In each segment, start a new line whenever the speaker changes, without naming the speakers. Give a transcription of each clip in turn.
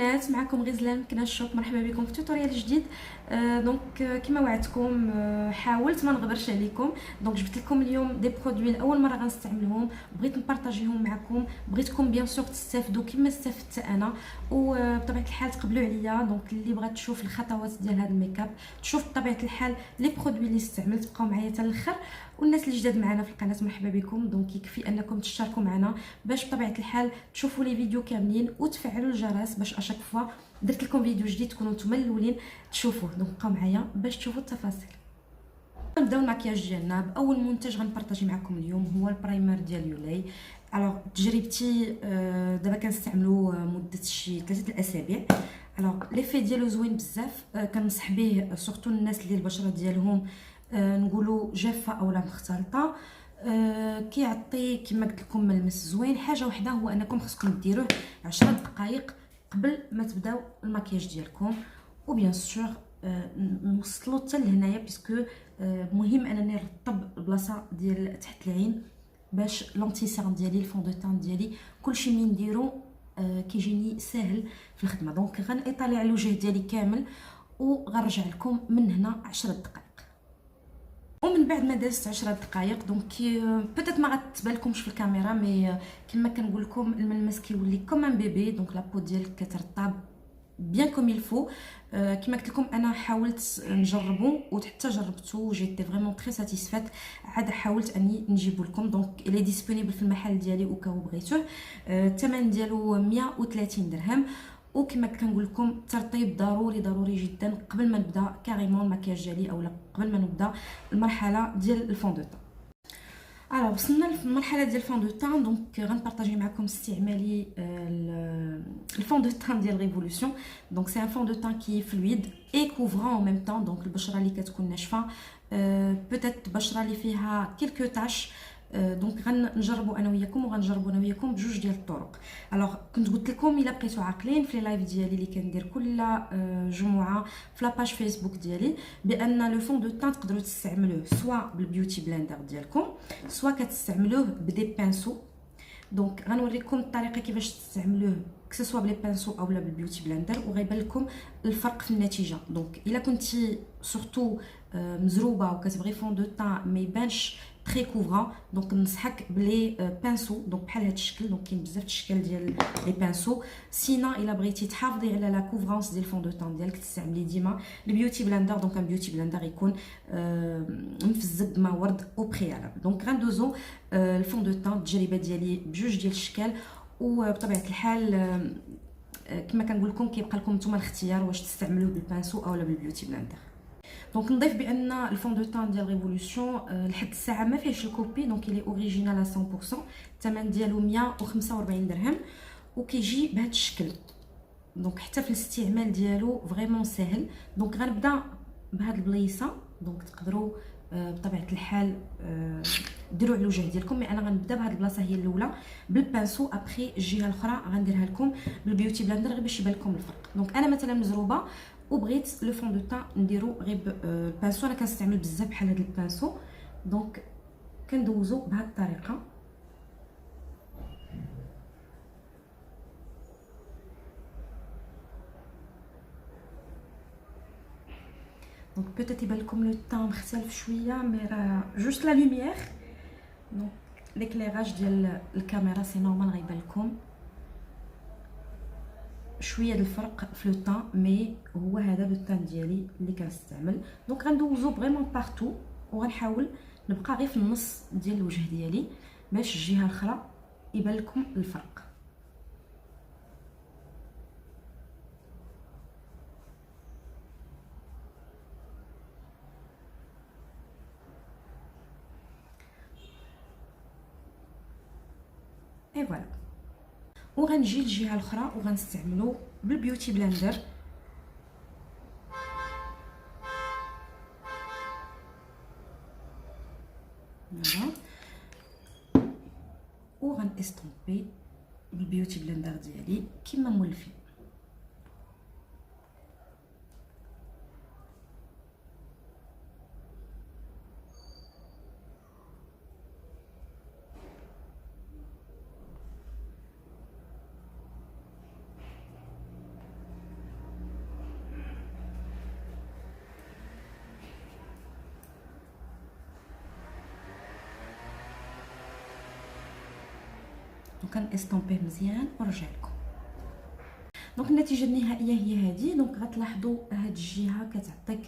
البنات، معكم غزلان من كناش شوب. مرحبا بكم في توتوريال جديد. دونك كما وعدتكم حاولت ما نغبرش عليكم. دونك جبت لكم اليوم دي برودوي لاول مره غنستعملهم، بغيت نبارطاجيهم معكم، بغيتكم بيان سور تستافدوا كما استفدت انا، وبطبيعه الحال تقبلوا عليا. دونك اللي بغات تشوف الخطوات ديال هذا الميك اب، تشوف بطبيعه الحال لي برودوي اللي استعملت، بقاو معايا حتى الاخر. والناس اللي جداد معنا في القناه مرحبا بكم. دونك يكفي انكم تشتركوا معنا باش بطبيعه الحال تشوفوا لي فيديو كاملين وتفعلوا الجرس باش اشاك فوا درت لكم فيديو جديد تكونوا نتوما الاولين تشوفوه. دونك بقاو معايا باش تشوفوا التفاصيل. نبداو المكياج ديالنا باول منتج غنبارطاجي معكم اليوم، هو البرايمر ديال يولاي. الوغ تجربتي دابا كنستعملو مده شي 3 الاسابيع. الوغ ليفي ديالو زوين بزاف، كنصح به سورتو الناس اللي البشره ديالهم نقولوا جافه اولا مختلطه. كيعطي كما قلت لكم ملمس زوين. حاجه وحده هو انكم خصكم ديروه 10 دقائق قبل ما تبداو المكياج ديالكم، وبيان سور نوصلوا حتى لهنايا باسكو مهم انني نرطب البلاصه ديال تحت العين باش لونتيسيرم ديالي الفون دو تان ديالي كلشي ملي نديرو كيجيني ساهل في الخدمه. دونك غنطالع على الوجه ديالي كامل وغنرجع لكم من هنا 10 دقائق. ومن بعد ما دازت 10 دقائق دونك بيتيت ما غتبانلكمش في الكاميرا، مي كما كنقول لكم الملمس كيولي كوم ان بيبي. دونك لابو ديالك كترطب بيان كوم يلفو. كما قلت لكم انا حاولت نجربو وحتى جربته جيتي فريمون تري ساتيسفات. عاد حاولت اني نجيبو لكم. دونك الي ديسپونيبل في المحل ديالي وكاو بغيتوه. الثمن ديالو 130 درهم. وكما كنقول لكم الترطيب ضروري جدا قبل ما نبدا كاريمون المكياج ديالي اولا قبل ما نبدا المرحله ديال الفون دو طون. وصلنا للمرحله ديال الفون دو طون. دونك غنبارطاجي معكم استعمالي الفون دو طون ديال ريفولوسيون. دونك سي ان فون دو طون كي فلويد اي كوفرون او ميم طون. دونك البشره اللي كتكون ناشفه، بوتيت البشره اللي فيها كيلكو تاش، دونك غنجربوا انا وياكم وغنجربوا انا وياكم بجوج ديال الطرق. الوغ كنت قلت لكم الا بقيتوا عاقلين في لايف ديالي اللي كندير كل جمعه في لاباج فيسبوك ديالي بان لو فون دو طون تقدروا تستعملوه سوا بالبيوتي بلندر ديالكم سوا كتستعملوه بدي بانسو. دونك غنوريكم الطريقه كيفاش تستعملوه كسوا بلي بانسو اولا بالبيوتي بلندر وغيبان لكم الفرق في النتيجه. دونك الا كنتي سورتو مزروبه وكتبغي فون دو طون ما يبانش تري كوفرون، دونك ننصحك بلي بانسو. دونك بحال هذا الشكل. دونك كاين بزاف الاشكال ديال لي بانسو. سينا الا بغيتي تحافظي على لا كوفرونس ديال الفون دو طون ديالك تستعملي ديما البيوتي بلندر. دونك ان بيوتي بلندر يكون مفزب بما ورد او بريالابل. دونك غندوزو الفون دو طون التجربه ديالي بجوج ديال الاشكال. وبطبيعه الحال كما كنقول لكم كيبقى لكم نتوما الاختيار واش تستعملوه بالبانسو اولا بالبيوتي بلندر. دونك نضيف بان الفون دو طون ديال ريفولوسيون لحد الساعه ما فيهش الكوبي. دونك الي اوريجينال 100%. الثمن ديالو 145 درهم وكيجي بهذا الشكل. دونك حتى في الاستعمال ديالو فريمون ساهل. دونك غنبدا بهاد البليصه. دونك تقدروا بطبيعه الحال ديروا على الوجه ديالكم، مي انا غنبدا بهاد البلاصه هي الاولى بالبانسو. ابري الجهه الاخرى غنديرها لكم بالبيوتي بلندر غير باش يبان لكم الفرق. دونك انا مثلا مزروبه وبغيت لو فون دو طون نديرو غير بالبانسو. انا كنستعمل بزاف بحال هاد البانسو. دونك كندوزو بهاد الطريقه. دونك بوتيت يبان لكم لو طون مختلف شويه، مي راه جوست لا لوميير. دونك ليكليراج ديال الكاميرا سي نورمال غيبان لكم شويه ديال الفرق في لو طون، مي هو هذا لو طون ديالي اللي كنستعمل. دونك غندوزو فريمون بارتو وغنحاول نبقى غير في النص ديال الوجه ديالي باش الجهه الاخرى يبان لكم الفرق. اي فوالا. وغنجي للجهه الاخرى وغنستعملو بالبيوتي بلندر. فوالا. وغنستومبي بالبيوتي بلندر ديالي كما مولفين. دونك كنستامبيه مزيان ونرجع لكم. دونك النتيجه النهائيه هي هذه. دونك غتلاحظوا هاد الجهه كتعطيك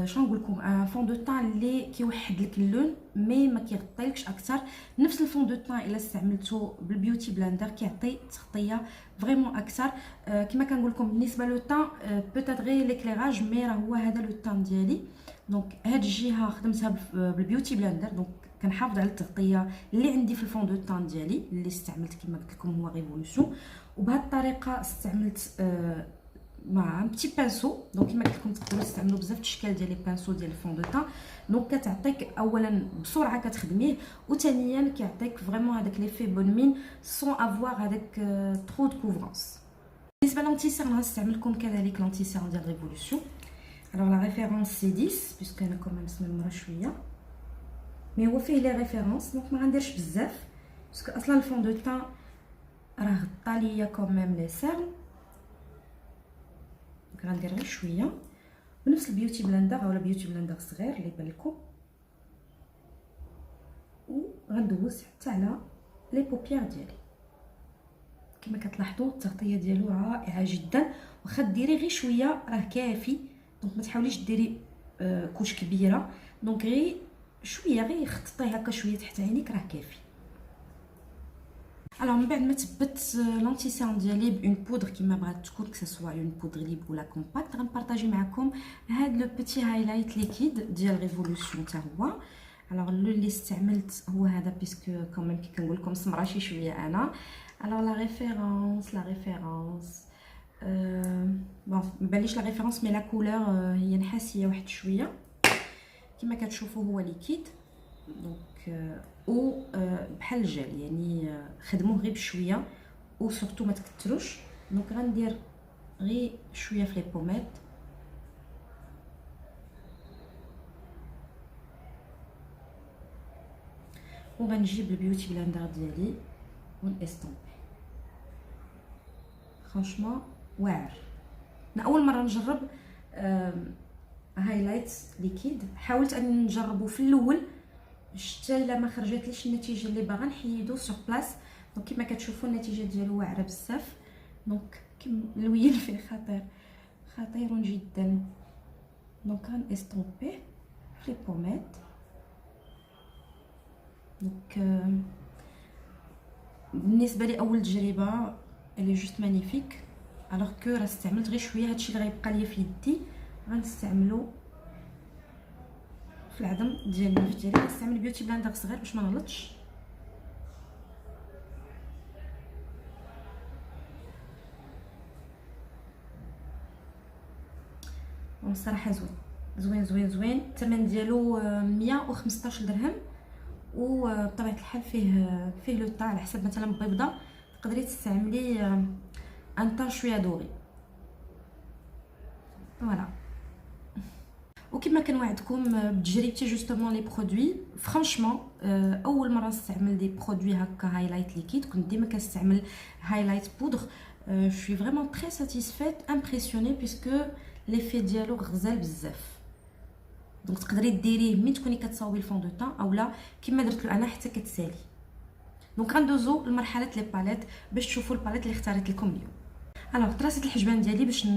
شنو نقول لكم فون دو تان اللي كيوحد لك اللون مي ما كيغطيلكش اكثر. نفس الفون دو تان الا استعملته بالبيوتي بلاندر كيعطي تغطيه فريمون اكثر. كما كنقول لكم بالنسبه لو تان بوتيت غير ليكليراج مي راه هو هذا لو تان ديالي. دونك هاد الجهه خدمتها بالبيوتي بلاندر. دونك كنحافظ على التغطيه اللي عندي في الفون دو تان ديالي اللي استعملت كما قلت لكم هو ريفولوسيون. وبهذه الطريقه استعملت مع ان بتي بانسو. دونك كما قلت لكم تقدروا تستعملوا بزاف الاشكال ديال لي بانسو ديال الفون دو تان. دونك كتعطيك اولا بسرعه كتخدميه وثانيا كيعطيك فريمون هذاك ليفي بون مين سون افوار هذاك ترو دو كوفرونس. بالنسبه للانتي سيرن غنستعمل لكم كذلك لانتي سيرن ديال ريفولوسيون. الوغ لا ريفيرونس سي 10 بيسكو انا كوميم سممره شويه مي هو فيه لي ريفيرونس. دونك ما غنديرش بزاف باسكو اصلا الفون دو تان راه غطى ليا كوميم لي سيرن. غندير غير شويه بنفس البيوتي بلاندر اولا بيوتي بلاندر صغير اللي يبان لكم وغندوز حتى على لي بوبيير ديالي. كما كتلاحظوا التغطيه ديالو رائعه جدا. واخا ديري غير شويه راه كافي. دونك ما تحاوليش ديري كوش كبيره. دونك غير شويه غير خططيه هكا شويه تحت عينيك راه كافي. الوغ من بعد ما تبت لانتي سيرم ديالي بون بودر كيما بغات تكون كسوا اون بودر ليب ولا كومباكت غنبارطاجي معكم هاد لو بيتي هايلايت ليكيد ديال ريفولوسيون حتى هو. الوغ اللون اللي استعملت هو هذا بيسكو كوميم كي كنقول لكم سمره شي شويه انا. الوغ لا ريفيرونس بون مبانليش لا ريفيرونس مي لا كولور هي نحاسيه واحد شويه كما كتشوفوا هو ليكيد. دونك او بحال الجل يعني خدموه غير بشويه و سورتو ما تكثروش. دونك غندير غير شويه في لي بوميد وغنجيب البيوتي بلاندر ديالي ونستامبي. فرانشمون واعر. انا اول مره نجرب هايلايت ليكيد. حاولت ان نجربه في الاول حتى الا ما خرجتليش النتيجه اللي باغا نحيدو سور بلاص. دونك كما كتشوفوا النتيجه ديالو واعره بزاف. دونك كم اللوين فيه خطير جدا. دونك غنستامبيه في لي بوميد. دونك بالنسبه لي اول تجربه اللي جوست مانيفيك. الوغ كو راه استعملت غير شويه. هادشي اللي غيبقى ليا في يدي غنستعملو في العظم ديال النيف ديالي. غنستعمل بيوتي بلاندر صغير باش ما نغلطش. الصراحه زوين. الثمن ديالو 115 درهم. وبطبيعه الحال فيه لو طا على حسب مثلا بيضه تقدري تستعملي ان طا شويه دوري. فوالا. وكما كنوعدكم بتجربتي جوستومون لي برودوي فرانشمون اول مره نستعمل دي برودوي هكا هايلايت ليكيد. كنت ديما كنستعمل هايلايت بودر. شوي فريمون تري ساتيسفيت امبرسيوني بيسكو ليفي ديالو غزال بزاف. دونك تقدري ديريه من تكوني كتصاوبي الفون دو طان اولا كما درت له انا حتى كتسالي. دونك غندوزو لمرحله لي باليت باش تشوفوا الباليت اللي اختاريت لكم اليوم. الوغ طراسه الحجبان ديالي باش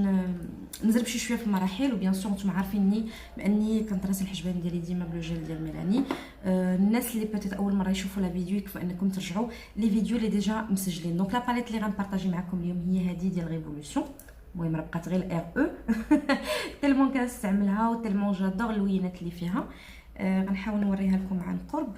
نزرب شويه في المراحل. وبيان سور نتوما عارفيني باني كنطراس الحجبان ديالي ديما بلو جيل ديال ميلاني. الناس اللي بوتيت اول مره يشوفوا لا فيديو يكفى انكم ترجعوا لي فيديو اللي ديجا مسجلين. دونك لا باليت اللي غنبارطاجي معكم اليوم هي هذه ديال ريفولوسيون. المهم راه بقات غير الار او تالمون كنستعملها وتالمون جادور اللوينات اللي فيها. غنحاول نوريها لكم عن قرب.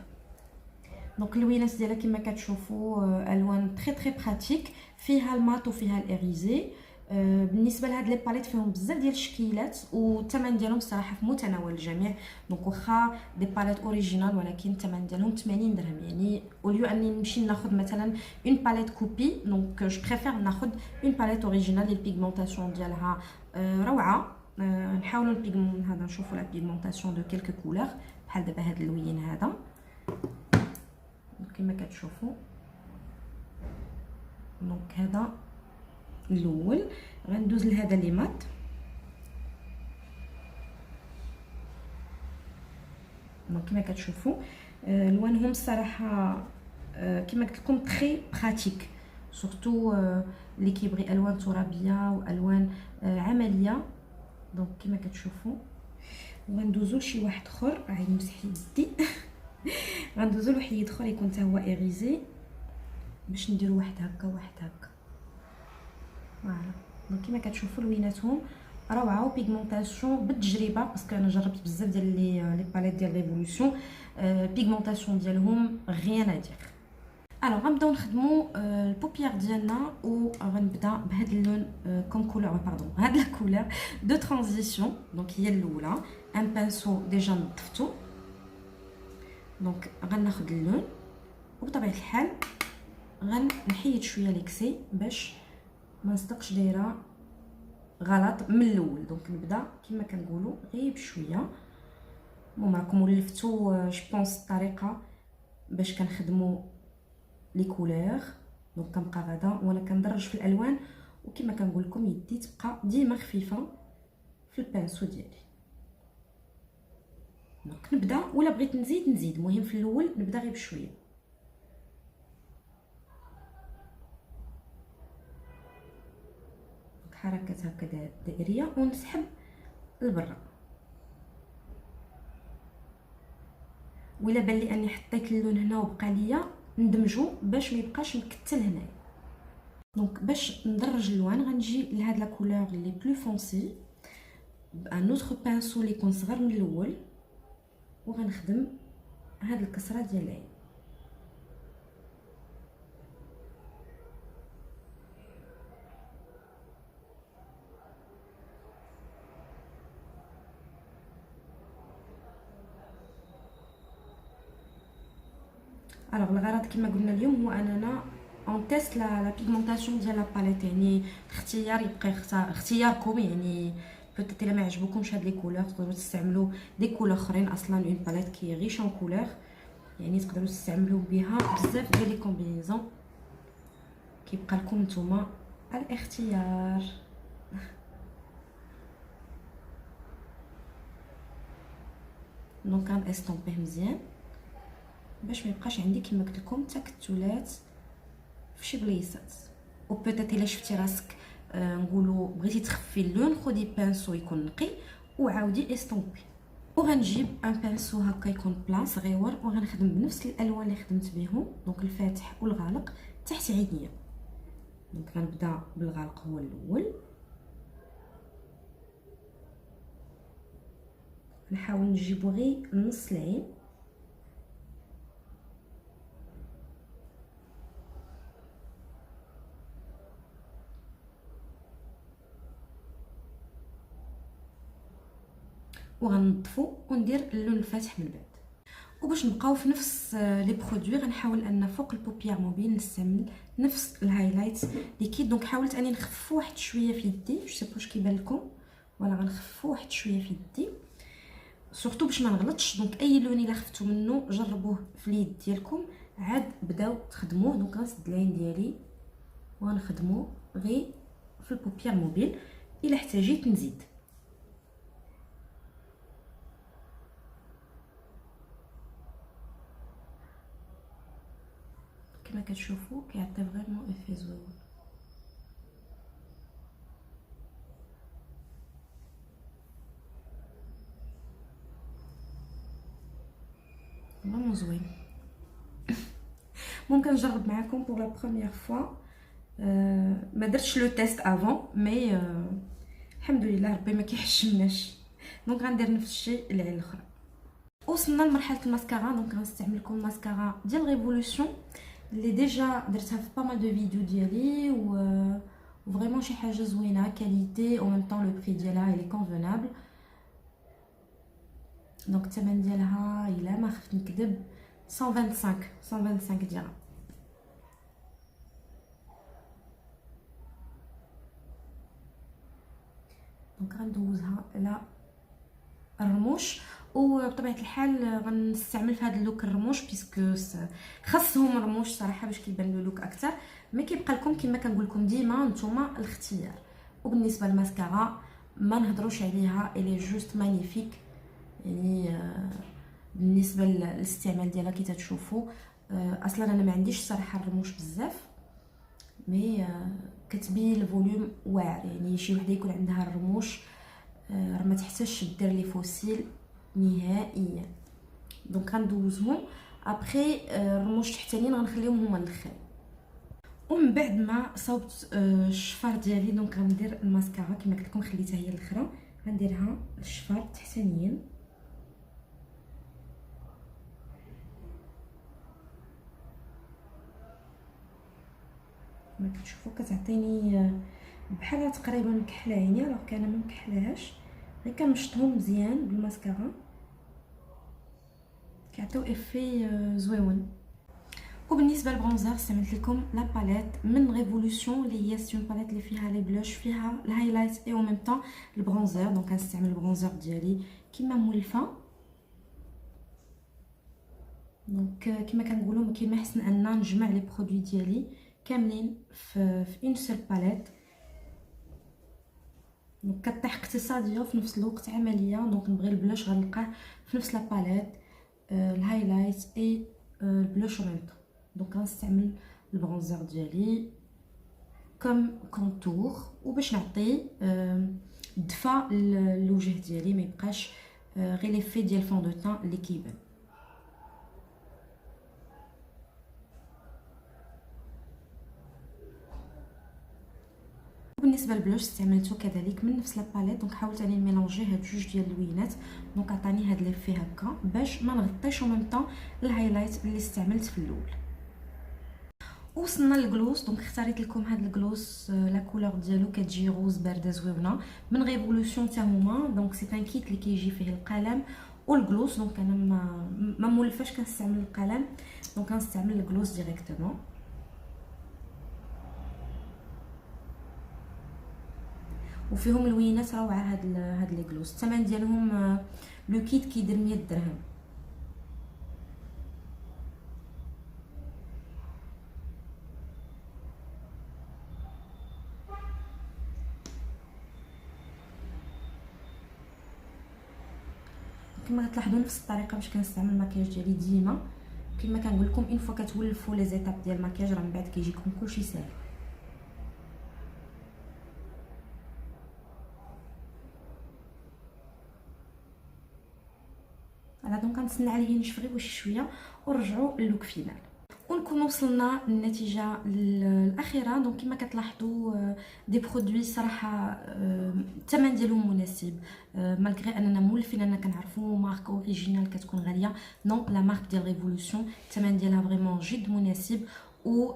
دونك اللوينات ديالها كما كتشوفوا الوان تري براتيك. فيها المات وفيها الاريزي. بالنسبه لهاد لي باليت فيهم بزاف ديال الشكيلات والثمن ديالهم صراحه في متناول الجميع. دونك واخا دي باليت اوريجينال ولكن الثمن ديالهم 80 درهم. يعني اوليو اني نمشي ناخذ مثلا اون باليت كوبي دونك جو بريفير ناخذ اون باليت اوريجينال اللي البيغمونطاسيون ديالها روعه. نحاولوا البيغمون هذا نشوفوا لا بيغمونطاسيون دو كيلكو كولور بحال دابا هذا اللوين هذا كما كتشوفوا. دونك هذا الاول. غندوز لهذا اللي مات. دونك كما كتشوفوا لوانهم الصراحه كما قلت لكم تري براتيك، سورتو اللي كيبغي الوان ترابيه والوان عمليه. دونك كما كتشوفوا غندوزو لشي واحد اخر، عاد نمسح يدي غندوزو لواحد اخر يكون حتى هو ايغيزي باش نديرو واحد هكا واحد هكا. فوالا دونك كما كتشوفوا لويناتهم روعه وبيغمونطاسيون بالتجربه، باسكو انا جربت بزاف ديال لي باليت ديال ريفولوسيون، بيغمونطاسيون ديالهم غيان ادير. الوغ غنبداو نخدموا البوبيير ديالنا، وغنبدا بهذا اللون كوم كولور باردون هاد لا كولور دو ترانزيسيون. دونك هي الاولى ان بانسو ديجا نظفتو، دونك غناخذ اللون وبطبيعه الحال غنحيد شويه ليكسي باش ما نصدقش دايره غلط من الاول. دونك نبدا كما كنقولوا غير بشويه. المهم راكم ولفتوا جو بونس الطريقه باش كنخدموا لي كولور. دونك كنبقى غدا وانا كندرج في الالوان، وكما كنقول لكم يدي تبقى ديما خفيفه في البانسو ديالي. دونك نبدا، ولا بغيت نزيد المهم في الاول نبدا غير بشويه. حركات هكا دائريه ونسحب لبرا. ولا بان لي اني حطيت اللون هنا وبقى ليا ندمجو باش ما يبقاش مكتل هنايا. دونك باش ندرج اللوان غنجي لهاد لا كولور لي بلو فونسي بان اوتر بانسو اللي يكون صغر من الاول، وغنخدم هاد الكسره ديال العين. الوغ الغرض كما قلنا اليوم هو اننا اون تيست لا بيغمونطاسيون ديال لا باليت، يعني الاختيار يبقى اختياركم. يعني بوتيت الا ما عجبوكمش هاد لي كولور تقدروا تستعملوا دي كولور اخرين. اصلا اون باليت كي ريش ان كولور، يعني تقدروا تستعملوا بها بزاف ديال لي كومبينيزون، كيبقى لكم نتوما الاختيار. دونك غنستومبيه مزيان باش ما يبقاش عندي كما قلت لكم تكتلات في شي بليصات. او بوتيت الا شفتي راسك نقولوا بغيتي تخفي اللون، خدي بانسو يكون نقي وعاودي استومبي. وغنجيب ان بانسو هكا يكون بلان صغيور، وغنخدم بنفس الالوان اللي خدمت بهم، دونك الفاتح والغالق تحت عينيا. دونك غنبدا بالغالق هو الاول، نحاول نجيبو غير نص العين. وغنضفو وندير اللون الفاتح من بعد. وباش نبقاو في نفس لي برودوي غنحاول ان فوق البوبيير موبيل نستعمل نفس الهايلايت ليكيد. دونك حاولت اني نخفف واحد شويه في يدي، جو سي واش كيبان لكم، ولا غنخفف واحد شويه في يدي سورتو باش ما نغلطش. دونك اي لون الا خفتو منه جربوه في اليد ديالكم عاد بداو تخدموه. دونك غنسد العين ديالي وغنخدمو غير في البوبيير موبيل، الا احتاجيت نزيد. كما كتشوفوا كيعطي فريمون افي زوين. فريمون زوين. ممكن نجرب معكم بور لا بروميير فوا. ما درتش لو تيست افون مي الحمد لله ربي ما كيحشمناش. دونك غندير نفس الشيء العين الاخرى. وصلنا لمرحله الماسكارا. دونك غنستعمل لكم الماسكارا ديال ريفولوسيون اللي ديجا درتها في با مال دو فيديو ديالي، و فريمون شي حاجه زوينه كاليتي او ميم طون لو بري ديالها لي كونفونابل. دونك الثمن ديالها الا ما خفت نكذب 125 درهم. دونك غندوزها على الرموش، وبطبيعه الحال غنستعمل في هذا اللوك الرموش بيسكو خاصهم الرموش صراحه باش كيبان له لوك اكثر. مي كيبقى لكم كما كنقول لكم ديما نتوما الاختيار. وبالنسبه للماسكارا ما نهضروش عليها، الي جوست مانيفيك. يعني بالنسبه للاستعمال ديالها كي تشوفوا اصلا انا ما عنديش صراحه الرموش بزاف، مي كتبين الفوليوم واعر، يعني شي وحده يكون عندها الرموش راه ما تحتاجش دير لي فوسيل نهائيا. دونك غندوزهم ابري الرموش تحتانيين غنخليهم هما الاخر. ومن بعد ما صوبت الشفار ديالي دونك غندير الماسكارا كما قلت لكم خليتها هي الاخرى، غنديرها الشفار التحتانيين. كما كتشوفوا كتعطيني بحال تقريبا مكحله عيني، راه كان ما مكحلاهاش، غير كنمشطهم مزيان بالماسكارا كيعطيو افي زويون. وبالنسبه للبرونزر استعملت لكم لا باليت من ريفولوشن اللي هي سي باليت اللي فيها لي بلوش، فيها الهايلايت اي او ميم طون البرونزر. دونك غنستعمل البرونزر ديالي كما مولفه. دونك كما كنقولوا ما كاين ما احسن ان نجمع لي برودوي ديالي كاملين في اون سول باليت. دونك كطيح اقتصاديه وفي نفس الوقت عمليه. دونك نبغي البلوش غنلقاه في نفس لا باليت، الهايلايت اي البلوش ميم طون. دونك غنستعمل البرونزر ديالي كوم كونتور وباش نعطي دفا للوجه ديالي، ما يبقاش غير ليفي ديال فون دو طون اللي كيبان. وبالنسبه للبلوش استعملته كذلك من نفس لا باليت. دونك حاولت اني نميلونجي هاد جوج ديال اللوينات، دونك عطاني هاد ليفي هكا باش ما نغطيش او ميم طون الهايلايت اللي استعملت في الاول. وصلنا للجلوس. دونك اختاريت لكم هاد الجلوس لا كولور ديالو كتجي روز بارده زوينه من ريفولوشن حتى هما. دونك سي ان كيت اللي كيجي فيه القلم والجلوس. دونك انا ما مولفاش كنستعمل القلم، دونك غنستعمل الجلوس ديريكتومون. وفيهم لوينات روعه هاد لي جلوس. الثمن ديالهم لو كيت كيدير 100 درهم. كما غتلاحظوا نفس الطريقه باش كنستعمل المكياج ديالي ديما. كما كنقول لكم اون فوا كتولفوا لي زيتاب ديال المكياج راه من بعد كيجيكم كلشي ساهل. على دونك غنتسنى عليه ينشف غير واحد شويه ونرجعوا للوك فينال ونكون وصلنا للنتيجه الاخيره. دونك كما كتلاحظوا دي برودوي صراحه الثمن ديالهم مناسب، مالغري اننا مولفين اننا كنعرفوا مارك اوريجينال كتكون غاليه. نو لا مارك ديال ريفولوشن الثمن ديالها فريمون جد مناسب، و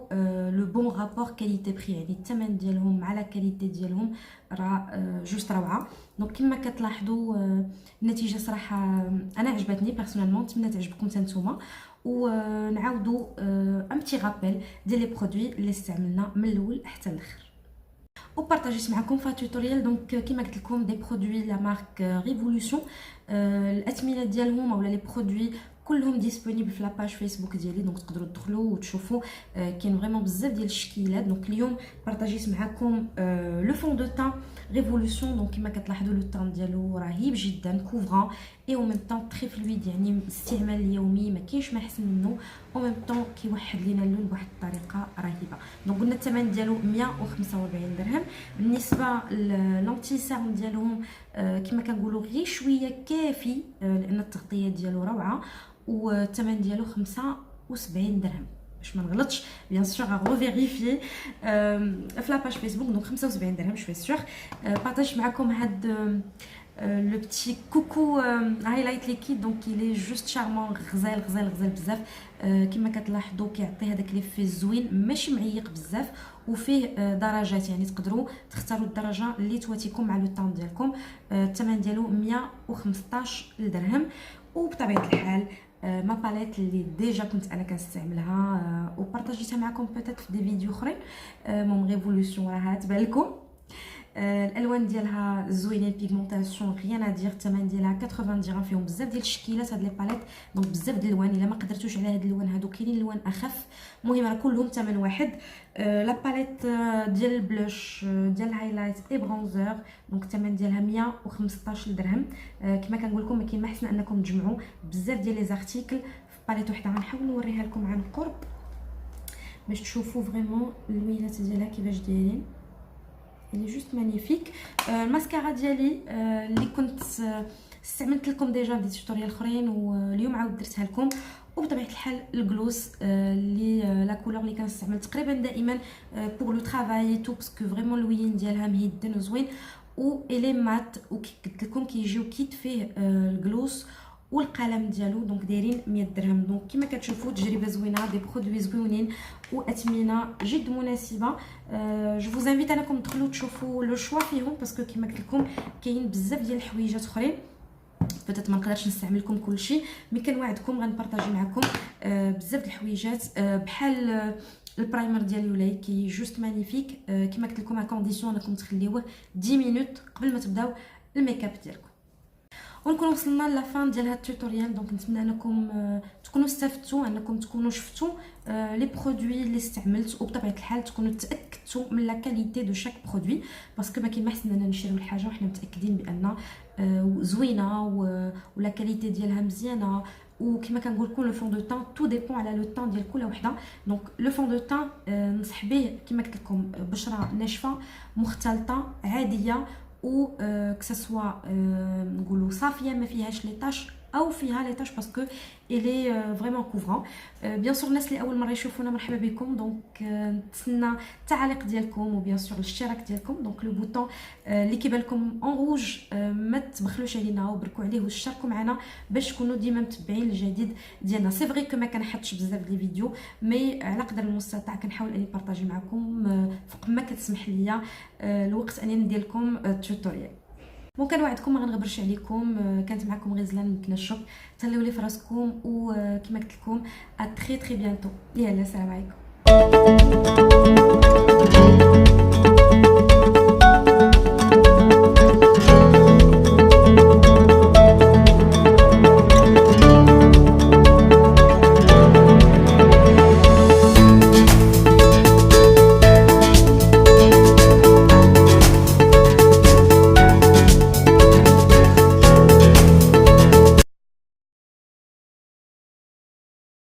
لو بون رابور كاليتي بري، يعني الثمن ديالهم مع لا كاليتي ديالهم راه جوست روعه. دونك كما كتلاحظوا النتيجه صراحه انا عجبتني بيرسونيلمون، نتمنى تعجبكم حتى نتوما. ونعاودوا ان بتي رابيل ديال لي برودوي اللي استعملنا من الاول حتى الاخر وبارطاجيت معكم في التوتوريال. دونك كما قلت لكم دي برودوي لا مارك ريفولوشن، الاثمنه ديالهم اولا لي برودوي كلهم ديسپونيبل في لاباج فيسبوك ديالي. دونك تقدروا تدخلوا وتشوفوا كاين فريمون بزاف ديال الشكيلات. دونك اليوم بارطاجيت معكم لو فون دو طون ريفولوشن. دونك كما كتلاحظوا لو طون ديالو رهيب جدا كوفران اي او ميم طون تري فلويد، يعني الاستعمال اليومي ما كاينش ما احسن منه، او ميم طون كيوحد لينا اللون بواحد الطريقه رهيبه. دونك قلنا الثمن ديالو 145 درهم. بالنسبه للانتي سيرم ديالهم كما كنقولوا غير شويه كافي لان التغطيه ديالو روعه، والثمن ديالو 75 درهم باش ما نغلطش. بيان سور غو فيريفي في لاباج فيسبوك. دونك 75 درهم شوي سور. بارطاج معكم هاد لو بتي كوكو هايلايت ليكيد. دونك il est juste charmant، غزال غزال غزال بزاف. كما كتلاحظوا كيعطي هذاك ليفي زوين ماشي معيق بزاف، وفيه درجات يعني تقدروا تختاروا الدرجه اللي تواتيكم مع لو طون ديالكم. الثمن ديالو 115 درهم. وبطبيعه الحال ما باليت اللي ديجا كنت انا كنستعملها وبارطاجيتها معكم بيتيت في دي فيديو اخرين، مون ريفولوشن راه تبان لكم. الالوان ديالها زوينين، بيغمونطاسيون غيان ادير. الثمن ديالها 80 درهم. فيهم بزاف ديال الشكيلات هاد لي باليت، دونك بزاف ديال الالوان. الا ما قدرتوش على هاد الالوان هادو كاينين الوان اخف، المهم راه كلهم ثمن واحد. لا باليت ديال البلوش ديال الهايلايت اي برونزر، دونك الثمن ديالها 115 درهم. كما كنقول لكم ما كاين ما احسن انكم تجمعوا بزاف ديال لي زارتيكل في باليت وحده غنحاول نوريها لكم عن قرب باش تشوفوا فريمون اللوينات ديالها كيفاش دايرين. اللي جوست مانيفيك. الماسكارا ديالي اللي كنت استعملت لكم ديجا في توتوريال اخرين واليوم عاود درتها لكم. وبطبيعه الحال الجلوس اللي لا كولور اللي كنستعمل تقريبا دائما بور لو طرافاي تو باسكو فريمون اللوين ديالها مهدن وزوين و الي مات. وكي قلت لكم كيجيو كيت فيه الجلوس والقلم ديالو دونك دايرين 100 درهم. دونك كما كتشوفوا تجربه زوينه، دي برودوي زوينين واثمنه جد مناسبه. جو فوز انفيت انكم تدخلوا تشوفوا لو شوا فيهم باسكو كما قلت لكم كاين بزاف ديال الحويجات اخرين بتات ما نقدرش نستعمل لكم كلشي، مي كنوعدكم غنبارطاجي معكم بزاف د الحويجات بحال البرايمر ديال يولاي كي جوست مانيفيك. كما قلت لكم ا كونديسيون انكم تخليوه 10 مينوت قبل ما تبداو الميك اب ديالكم. ونكون وصلنا لافان ديال هذا التوتوريال. دونك نتمنى انكم تكونوا استفدتوا، انكم تكونوا شفتوا لي برودوي اللي استعملت، وبطبيعه الحال تكونوا تاكدتوا من لا كاليتي دو شاك برودوي باسكو ما كاين ما احسن اننا نشريو الحاجه وحنا متاكدين بان زوينه ولا كاليتي ديالها مزيانه. وكما كنقول لكم لو فون دو طون تو ديبون على لو طون ديال كل وحده. دونك لو فون دو طون ننصح به كما قلت لكم بشره ناشفه مختلطه عاديه و كسوا نقولوا صافيه ما فيهاش لي طاش او فيها لي طاش باسكو الي فريمون كوفرون. بيان سور الناس اللي اول مره يشوفونا مرحبا بكم. دونك نتسنى التعليق ديالكم وبيان سور الاشتراك ديالكم. دونك لو بوطون اللي كيبان لكم اون روج ما تبخلوش علينا وبركوا عليه واشتركوا معنا باش تكونوا ديما متبعين الجديد ديالنا. سي فري كو ما كنحطش بزاف ديال الفيديو مي على قدر المستطاع كنحاول اني بارطاجي معكم فوق ما كتسمح ليا الوقت اني ندير لكم التوتوريال. ممكن كنوعدكم ما غنغبرش عليكم. كانت معكم غزلان من كنا الشوب. تهلاو لي فراسكم وكما قلت لكم ا تري بيانتو. يلا السلام عليكم.